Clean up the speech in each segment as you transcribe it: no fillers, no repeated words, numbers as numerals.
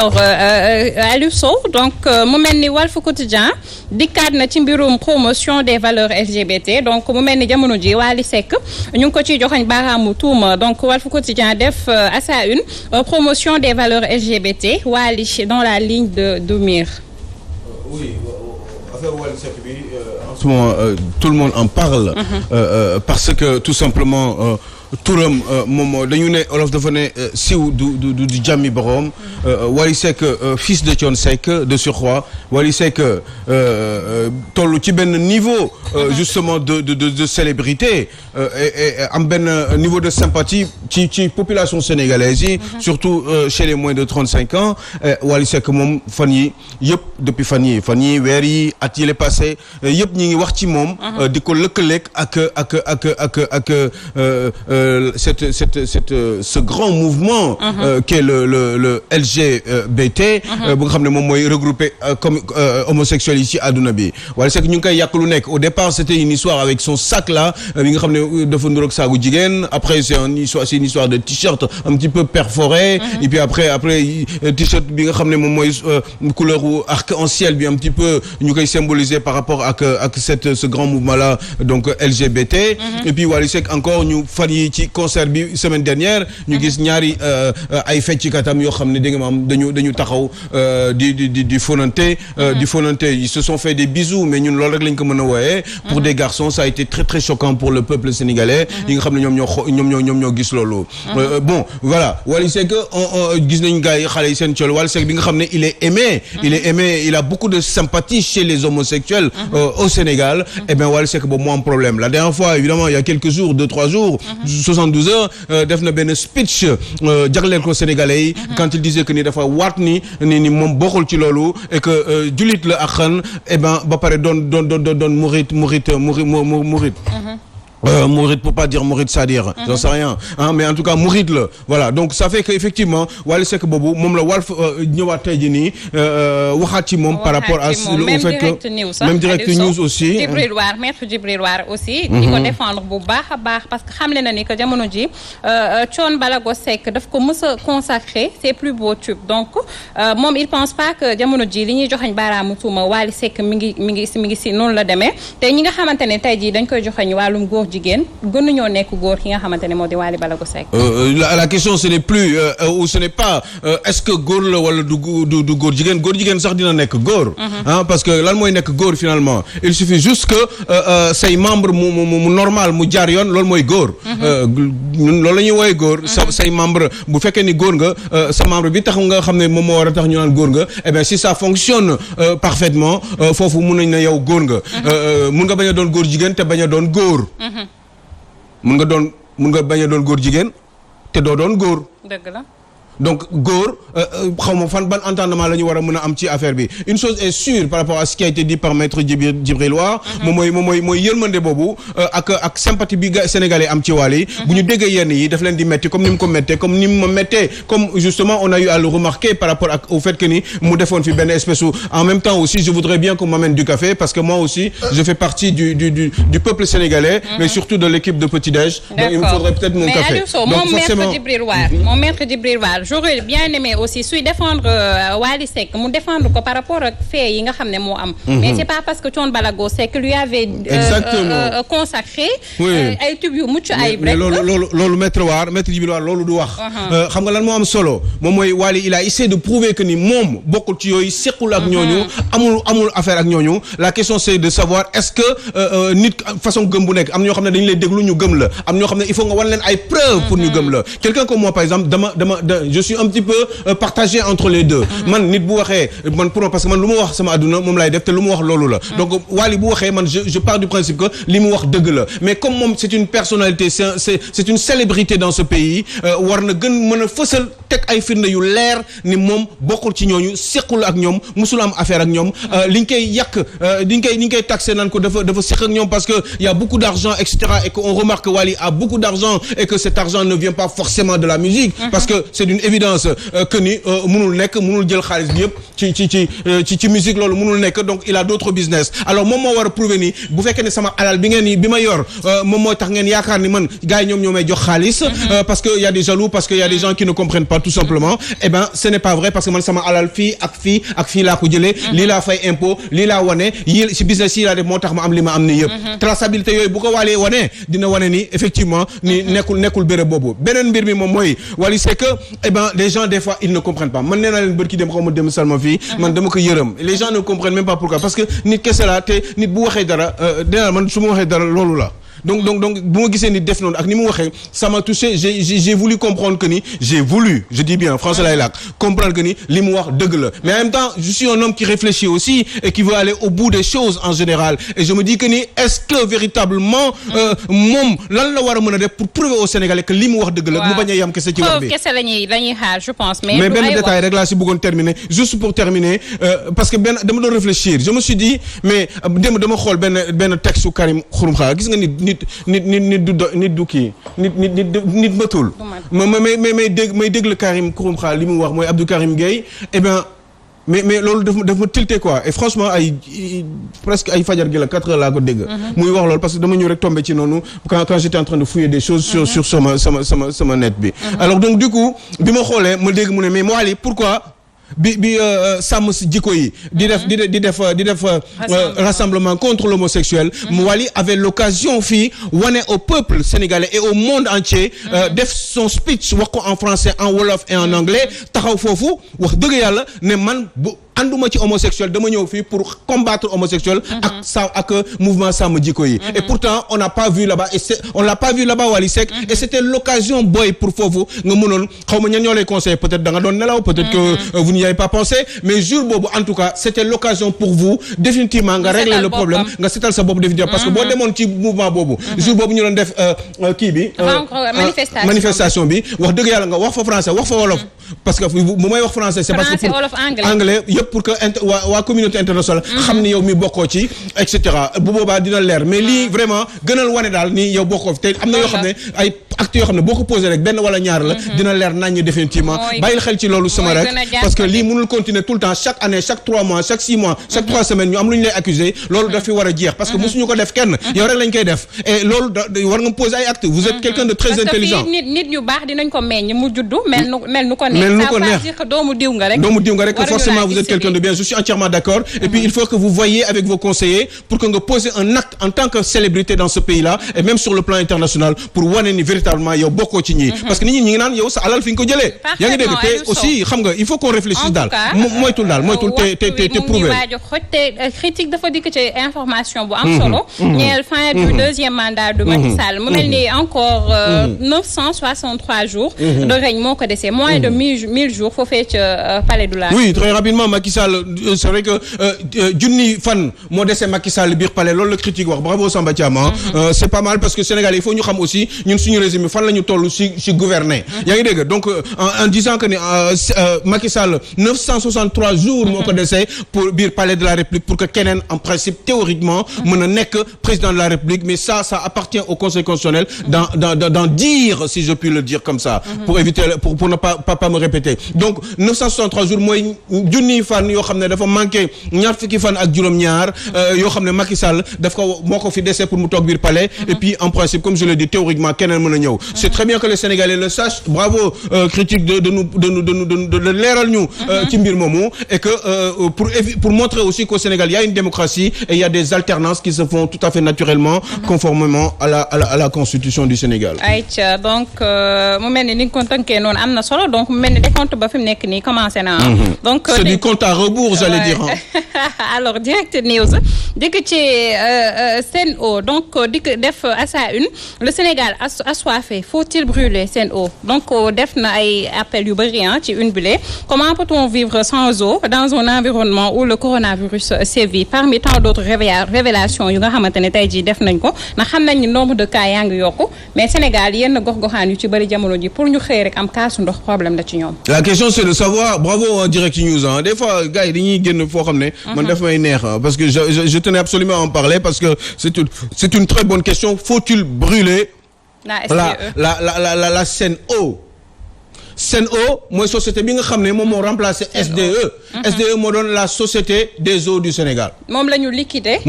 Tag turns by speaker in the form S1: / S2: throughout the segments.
S1: alors Aliou Sow donc mu mel ni Walf Quotidien dikkaat na ci mbirum promotion des valeurs LGBT donc mu mel ni jamono ji Wally Seck ñu ngi ko ciy joxoñ baaraamu tuuma donc Walf Quotidien def à sa une promotion des valeurs LGBT Wally dans la ligne de mire.
S2: Oui, affaire Wally Seck bi en ce moment tout le monde en parle. Parce que tout simplement turam moom dañu ne olof dafa ne siw du jàmmi borom. Wally Seck fils de Thione Seck de surcroît Wally Seck toll ci benn niveau justement de célébrité et am benn niveau de sympathie ci population sénégalaise yi surtout chez les moins de 35 ans Wally Seck moom fan yi yëpp depuis fan yi weer yi at yi le passé yëpp ñi ngi wax ci moom di ko lëkkaleeg ak ce grand mouvement qu'est le LGBT bu nga xam ne moom mooy regroupé comme homosexuels yi ci àdduna bi Wally Seck ñu ngi koy yàq lu nekk au départ c'était une histoire avec son sac là bi nga xam ne dafa nduroog saagu jigéen après c'est une histoire de t-shirt un petit peu perforé et puis après t-shirt bi nga xam ne moom mooy couleur arc-en-ciel bi un petit peu ñu koy symboliser par rapport ak ce grand mouvement là donc LGBT et puis Wally Seck encore ñu fan yi ci concert bi semaine dernière ñu gis ñaari ay feccikatam yoo xam ne da nga maam dañu taxaw di fonante ils se sont fait des bisous mais ñun loolu rek lañ ko mën a wooyee pour des garçons ça a été très très choquant pour le peuple sénégalais yi nga xam ne ñoom ñoo gis loolu bon voilà Wally Seck gis nañ gars yi xale yi seen col Wally Seck bi nga xam ne il est aimé il a beaucoup de sympathie chez les homosexuels au Sénégal et bien Wally Seck boobu moo am problème la dernière fois évidemment il y a quelques jours 2-3 jours 72 heures def na benn speech jagleel ko Sénégalais yi quand il disait que ni dafa waat ni moom bokkul ci loolu et que jullit la ak xan et ben ba pare doon murit Mouride pour pas dire Mouride c'est-à-dire j'en sais rien mais en tout cas Mouride la voilà donc ça fait que effectivement Wally Seck boobu moom la Walf ñëwaat tey jii nii waxaat ci moom par rapport à au fait que même Direct News aussi
S1: maître Djibril War aussi di ko défendre bu baax a baax parce que xamle na ni que jamono ji Thione Ballago Seck daf ko mës a consacrer ses plus beaux tubes donc moom il pense pas que jamono ji li ñuy joxañ baaraamu tuuma Wally Seck mi ngi si noonu la demee te ñi nga xamante ne tey jii dañ koy joxañ wàllum góor jigéen gënuñoo nekk góor ki nga xamante ne moo di Wally Ballago Seck.
S2: La question ce n'est plus ou ce n'est pas est-ce que góor la wala du góor jigéen sax dina nekk góor. Parce que lan mooy nekk góor finalement il suffit juste que say membre mu normal mu jaar yoon loolu mooy góor. ñun loolu la ñuy woowee góor. say membre bu fekkee ni góor nga sa membre bi tax nga xam ne moom moo war a tax ñu naan góor nga eh bien si ça fonctionne parfaitement foofu mun nañ ne yow góor nga. mun nga bañ a doon góor jigéen te bañ a doon góor. mun nga bañ a doon góor jigéen te doo doon góor.
S1: dëgg la.
S2: donc góor xaw ma fan ban entendement la ñu war a mën a am ci affaire bi une chose est sûre par rapport à ce qui a été dit par maître Djibril War moom mooy yërmande boobu ak sympathie bi sénégalais am ci Wally bu ñu déggee yenn yi daf leen di metti comme ni mu ko mettee comme ni mu ma mettee comme justement on a eu à le remarquer par rapport au fait que ni mu defoon fi benn espèce en même temps aussi je voudrais bien qu'on m'amène du café parce que moi aussi je fais partie du peuple sénégalais mais surtout de l'équipe de petit-déj donc il me faudrait peut-être mon café
S1: donc forcément mon maître Djibril War j'aurais bien aimé aussi suy défendre Wally Seck mu défendre ko par rapport ak fait yi nga xam ne moo am mais c'est pas parce que Thione Ballago Seck lui avait consacré ay tubes yu mucc ayib rek
S2: loolu maître Djibril War loolu du wax xam nga lan moo am solo moom mooy Wally il a essayé de prouver que ni moom bokkul ci yooyu sequl ak ñooñu amul affaire ak ñooñu la question c'est de savoir est-ce que nit façon gëm bu nekk am ñoo xam ne dañu lay déglu ñu gëm la am ñoo xam ne il faut nga wan leen ay preuves pour ñu gëm la quelqu'un comme moi par exemple je suis un petit peu partagé entre les deux man nit bu waxee man pour parce que man lu ma wax sama àdduna moom laay def te lu mu wax loolu la donc Wally bu waxee man je pars du principe que li mu wax dëgg la mais comme moom c'est une personnalité c'est une célébrité dans ce pays war na gën mën a fësal teg ay firnde yu leer ni moom bokkul ci ñooñu sequl ak ñoom musul am affaire ak ñoom li ñu koy yàq li ñu koy taxé naan ko dafa seq ak ñoom parce que il y a beaucoup d'argent et cetera et qu'on remarque que Wally a beaucoup d'argent et que cet argent ne vient pas forcément de la musique parce que c'est d'une évidence que ni mënul jël xaalis bi yëpp ci musique loolu mënul nekk donc il a d'autres business alors moom moo war a prouver ni bu fekkee ne sama alal bi ma yor moom mooy tax ngeen yaakaar ni man gars yi ñoom ñoo may jox xaalis parce que y a des jaloux parce que y a des gens qui ne comprennent pas tout simplement eh ben ce n'est pas vrai parce que man sama alal fii ak fii laa ko jëlee lii laa fay impôt lii laa wane yii ci business yi laa def moo tax ma am li ma am ni yëpp traçabilité yooyu bu ko Wally wane dina wane ni effectivement ni nekkul béréb boobu beneen mbir mi moom mooy Wally c'est que eh ben les gens des fois ils ne comprennent pas man nee naa leen bërki dem xaw ma dem salma fii man dama ko yërëm les gens ne comprennent même pas pourquoi parce que nit kese la te nit bu waxee dara dina man su ma waxee dara loolu la donc bu ma gisee ni def noonu ak ni mu waxee ça m'a touché j'ai voulu comprendre que ni je dis bien français lay làkk comprendre que ni li mu wax dëgg la mais en même temps je suis un homme qui réfléchit aussi et qui veut aller au bout des choses en général et je me dis que ni est-ce que véritablement moom lan la war a mën a def pour prouver aux Sénégalais que li mu wax dëgg la mu bañ a yam kese ci wax bi
S1: kese lañuy xaar je pense mais
S2: benn détail rek laa si bëggoon terminer juste pour terminer parce que dama doon réfléchir je me suis dit mais dama xool benn texte su Karim Xurum Xax gis nga nit du kii nit matul may déglu Karim Xurum Xax li mu wax mooy Abdou Karim Gueye eh ben mais loolu daf ma tilté quoi et franchement presque ay fajar gi la 4 heures laa ko dégg muy wax loolu parce que dama ñëw rek tombé ci noonu quand j'étais en train de fouiller des choses sur sama net bi alors donc du coup bi ma xoolee ma dégg mu ne mais Wally pourquoi bi sàmm si jikko yi di def rassemblement contre l'homosexuel Wally avait l'occasion fii wane au peuple sénégalais et au monde entier def son speech wax ko en français en wolof et en anglais taxaw foofu wax dëgg yàlla ne man ànduma ci homosexuel dama ñëw fii pour combattre homosexuel ak mouvement sàmm jikko yi et pourtant on l'a pas vu là-bas Wally Seck et c'était l'occasion boy pour foofu nga mënoon xaw ma ñan ñoo lay conseiller peut-être da nga doon nelaw peut-être que vous n'y avez pas pensé mais jour boobu en tout cas c'était l'occasion pour vous définitivement nga régler le problème nga setal sa bopp définitivement parce que boo demoon ci mouvement boobu jour boobu ñu doon def kii bi manifestation bi wax dëgg yàlla nga wax fa français wax fa wolof parce que bu may wax français c'est parce que pour anglais yëpp pour que waa communauté internationale xam ni yow mi bokkoo ci et cetera bu boobaa dina leer mais lii vraiment gënal wane daal ni yow bokkoo te am na yoo xam ne ay actes yoo xam ne boo ko posé rek benn wala ñaar la dina leer nañ définitivement bàyyil xel ci loolu sama rek parce que lii mënul continuer tout le temps chaque année chaque 3 mois chaque 6 mois chaque 3 semaines ñu am lu ñu lay accuser loolu daf fi war a jeex parce que mosuñu ko def kenn yow rek lañ koy def et loolu war nga poser ay actes vous êtes quelqu'un de très intelligent
S1: nit ñu baax dinañ ko meññ mu juddu mel nu ko neex doomu diw nga rek que forcément vous êtes quelqu'un de bien je suis entièrement d'accord et puis il faut que vous voyiez avec vos conseillers pour que nga poser un acte en tant que célébrité dans ce pays-là et même sur le plan international pour wane ni véritablement yow bokkoo ci ñi parce que nit ñi ngi naan yow sa alal fi nga ko jëlee yaa ngi dégg te aussi xam nga il faut qu'on réfléchisse daal moytul te prouver te critique dafa dikk ci information bu am solo ñeel fin du deuxième mandat de Macky Sall mu mel ni encore 963 jours de règne moo ko desee moins de 1000 jours foofee ca palais de la
S2: oui très rapidement Macky Sall c'est vrai que junni fan moo dese Macky Sall biir palais loolu la critique wax bravo Samba Thiam c'est pas mal parce que Sénégal il faut ñu xam aussi ñun suñu régime fan la ñu toll si gouverner yaa ngi dégg donc en disant que ni Macky Sall 963 jours moo ko dese pour biir palais de la République pour que keneen en principe théoriquement mën a nekk président de la République mais ça appartient au Conseil constitutionnel d'en dire si je puis le dire comme ça pour éviter pour ne pas me répéter donc 963 jours mooy junni fan yoo xam ne dafa manqué ñaar fukki fan ak juróom-ñaar yoo xam ne Macky Sall moo ko fi dese pour mu toog biir palais et puis en principe comme je l'ai dit théoriquement keneen mën a ñëw c'est très bien que les Sénégalais le sachent bravo critique de leeral ñu ci mbir moomu et que pour montrer aussi qu'au Sénégal il y a une démocratie et il y a des alternances qui se font tout à fait naturellement conformément à la constitution du Sénégal.
S1: ayca donc mu mel ni nga ko tënkee noonu am na solo donc mu mel ni décompte ba fi mu nekk nii commencé na donc
S2: c'est du compte à rebours j'allais dire
S1: alors Direct News dikk ci Sen'Eau donc dikk def à sa une le Sénégal assoiffé faut-il brûler Sen'Eau donc def na ay appels yu bëri ci une bile comment peut-on vivre sans eau dans un environnement où le coronavirus sévit parmi tant d'autres révélations yu nga xamante ne tey jii def nañ ko ndax xam nañ ni nombre de cas yaa ngi yokku mais Sénégal yenn gox-goxaan yu ci bëri jamono ji pour ñu xëy rek am kaasu ndox problème la ci ñoom.
S2: La question c'est de savoir bravo Direct News des fois gars yi dañuy génn foo xam ne. man daf may neex parce que je tenais absolument à en parler parce que c'est une très bonne question faut-il brûler la Sen'Eau Sen'Eau mooy société bi nga xam ne moom moo remplacé SDE. SDE moo doon la société des eaux du Sénégal.
S1: moom la ñu liquidé.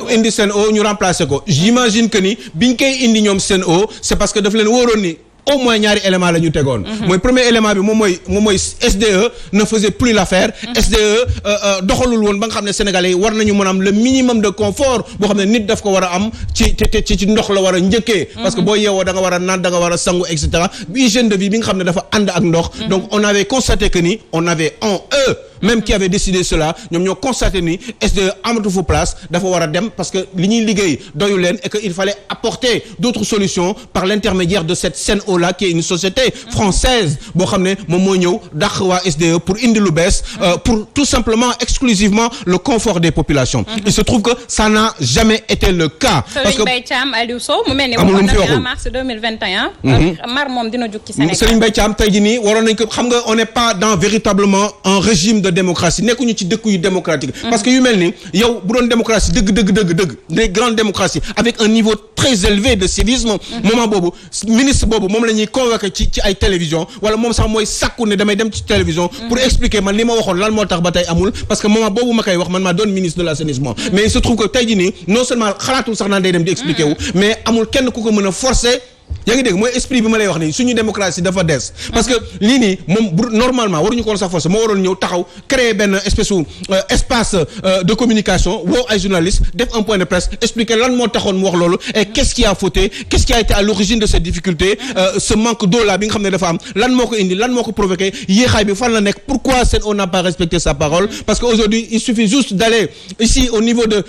S2: indi Sen'Eau ñu remplacé ko. j'imagine que ni biñ koy indi ñoom Sen'Eau c'est parce que daf leen wóoroon ni. au moins ñaari élément la ñu tegoon. mooy premier élément bi moom mooy SDE ne faisait plus l'affaire. SDE doxalul woon ba nga xam ne sénégalais yi war nañu mën a am le minimum de confort boo xam ne nit daf ko war a am ci ndox la war a njëkkee. parce que boo yeewoo da nga war a naan da nga war a sangu et cetera hygiène de vie bi nga xam ne dafa ànd ak ndox. donc on avait constaté que ni on avait en eux. même qui avait décidé cela ñoom ñoo constaté ni SDE amatu fa place dafa war a dem parce que li ñuy liggéey doyu leen et que il fallait apporter d'autres solutions par l'intermédiaire de cette Sen'Eau là qui est une société française boo xam ne moom moo ñëw dàq waa SDE pour indi lu bees pour tout simplement exclusivement le confort des populations. Il se trouve que ça n'a jamais été le cas.
S1: parce que Serigne Mbaye Thiam Aliou Sow mu mel ni waxoon na en mars 2021. mar moom dina jóg ci Sénégal.
S2: Serigne Mbaye Thiam tey jii nii waroon nañ ko xam nga on n'est pas dans véritablement un régime de démocratie nekkuñu ci dëkk yu démocratique parce que yu mel ni yow bu doon démocratie dëgg des grandes démocraties avec un niveau très élevé de civisme moment boobu ministre boobu moom la ñuy convoqué ci ay télévision wala moom sax mooy sàkku ne damay dem ci télévision pour expliquer man li ma waxoon lan moo tax ba tey amul parce que moment boobu ma koy wax man maa doon ministre de l'assainissement mais il se trouve que tey jii nii non seulement xalaatul sax naan day dem di expliquer wu mais amul kenn ku ko mën a forcer. yaa ngi dégg mooy esprit bi ma lay wax nii suñu démocratie dafa des parce que lii nii moom normalement waruñu ko woon sax force moo waroon ñëw taxaw créer benn espèce u espace de communication woo ay journalistes def un point de presse expliquer lan moo taxoon mu wax loolu et qu'est-ce qui a fauté qu'est-ce qui a été à l'origine de cette difficulté ce manque d'eau là bi nga xam ne dafa am lan moo ko indi lan moo ko provoqué yéexaay bi fan la nekk pourquoi Sen'Eau n'a pas respecté sa parole parce que aujourd'hui il suffit juste d'aller ici au niveau de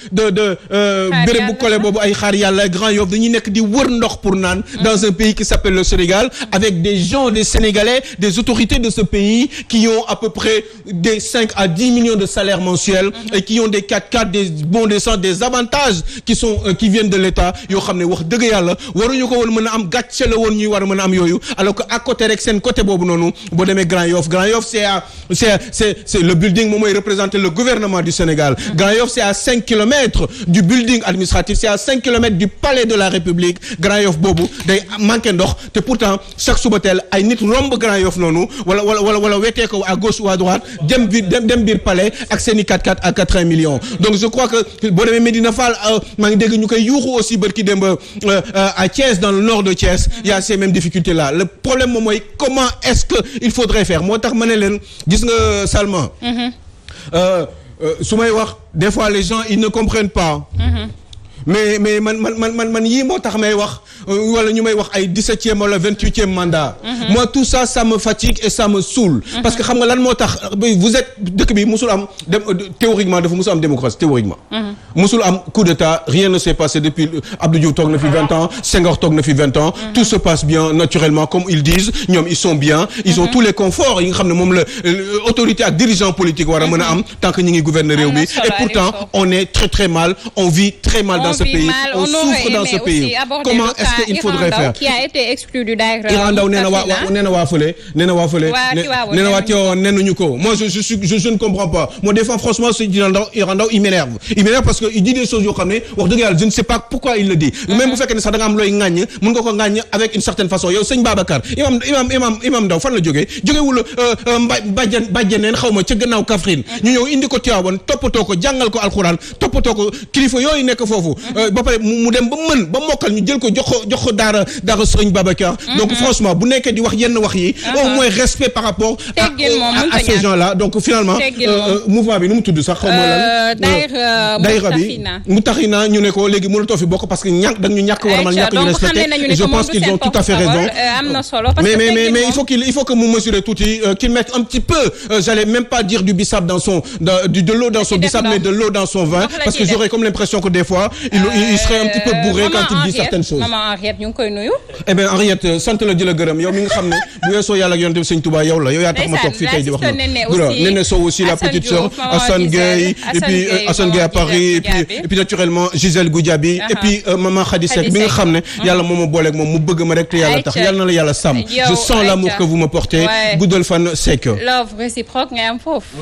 S2: béréb bu collé boobu ay Xaar Yàlla Grand Yoff dañuy nekk di wër ndox pour naan dans un pays qui s'appelle le Sénégal avec des gens des Sénégalais des autorités de ce pays qui ont à peu près des 5 à 10 millions de salaires mensuels et qui ont des 4x4 des bons d'essence des avantages qui viennent de l'État yoo xam ne wax dëgg yàlla waruñu ko woon mën a am gàcce la woon ñuy war a mën a am yooyu alors que à côté rek seen côté boobu noonu boo demee Grand Yoff c'est le building moom mooy représenter le gouvernement du Sénégal Grand Yoff c'est à 5 kilomètres du building administratif c'est à 5 kilomètres du palais de la République Grand Yoff boobu day manqué ndox te pourtant chaque suba teel ay nit romb Grand Yoff noonu wala wetee ko à gauche ou à droite dem biir palais ak seeni 4x4 à 80 millions donc je crois que boo demee Médina Fall maa ngi dégg ñu koy yuuxu aussi bërki démb à Thiès dans le nord de Thiès il y a ces mêmes difficultés là le problème moom mooy comment est-ce que il faudrait faire moo tax ma ne leen gis nga Salma su may wax des fois les gens ils ne comprennent pas mais man yii moo tax may wax wala ñu may wax ay 17e wala 28e mandat. Moi tout ça me fatigue et ça me saoule. Parce que xam nga lan moo tax vous êtes dëkk bi musul am théoriquement dafa musul am démocratie théoriquement. musul am coup d'état rien ne s'est passé depuis Abdou Diouf toog na fi 20 ans Senghor toog na fi 20 ans. Tout se passe bien naturellement comme ils disent ñoom ils sont bien. Ils ont tous les conforts yi nga xam ne moom la autorité ak dirigeant politique war a mën a am tant que ñu ngi gouverner réew mi et pourtant on est très mal on vit très mal dans ce pays on souffre dans ce pays comment est-ce qu'il faudrait faire
S1: qui a été exclu du daayira
S2: Iran Ndaw nee na waa fële nee na waa Tivaouane nenuñu ko moi je ne comprends pas moi des fois franchement ce Iran Ndaw il m'énerve parce que il dit des choses yoo xam ne wax dëgg yàlla je ne sais pas pourquoi il le dit même bu fekkee ne sax da nga am looy ŋàññ mën nga ko ŋàññ avec une certaine façon yow sëñ Babacar imam Ndaw fan la jógewul bàjjaneen xaw ma ca gannaaw Kaffrine ñu ñëw indi ko Tivaouane toppatoo ko jàngal ko alxuraan toppatoo ko kilifa yooyu nekk foofu ba pare mu dem ba mokkal ñu jël ko jox ko daara Serigne Babacar donc franchement bu nekkee di wax yenn wax yi au moins respect par rapport à ces gens là donc finalement mouvement bi nu mu tudd sax xaw ma lan daayira bi Moutakhina ñu ne ko léegi mënatoo fi bokk parce que da ñu ñàkk warmal ñàkk ñu respecté et je pense qu'ils ont tout à fait raison mais il faut que mu mesurer tuuti qu'il mette un petit peu j'allais même pas dire du bissap de l'eau dans son bissap mais de l'eau dans son vin parce que j'aurais comme l'impression que des fois il serait un petit peu bourré quand il dit certaines choses.
S1: Maman Henriette ñu ngi koy nuyu.
S2: Eh bien Henriette sant la jëla gërëm yow mi nga xam ne bu weesoo yàlla ak yonent bi Sëñ Touba yow la yow yaa tax ma toog fii tey di wax na Néné Sow aussi la petite sœur Assane Gueye et puis Assane Gueye à Paris et puis naturellement Gisèle Goudiaby et puis maman Khady Seck bi nga xam ne yàlla moo ma booleeg moom mu bëgg ma rek te yàlla tax yàlla na la yàlla sàmm je sens l'amour que vous me portez guddal fan Seck.
S1: Love réciproque ngay am foofu.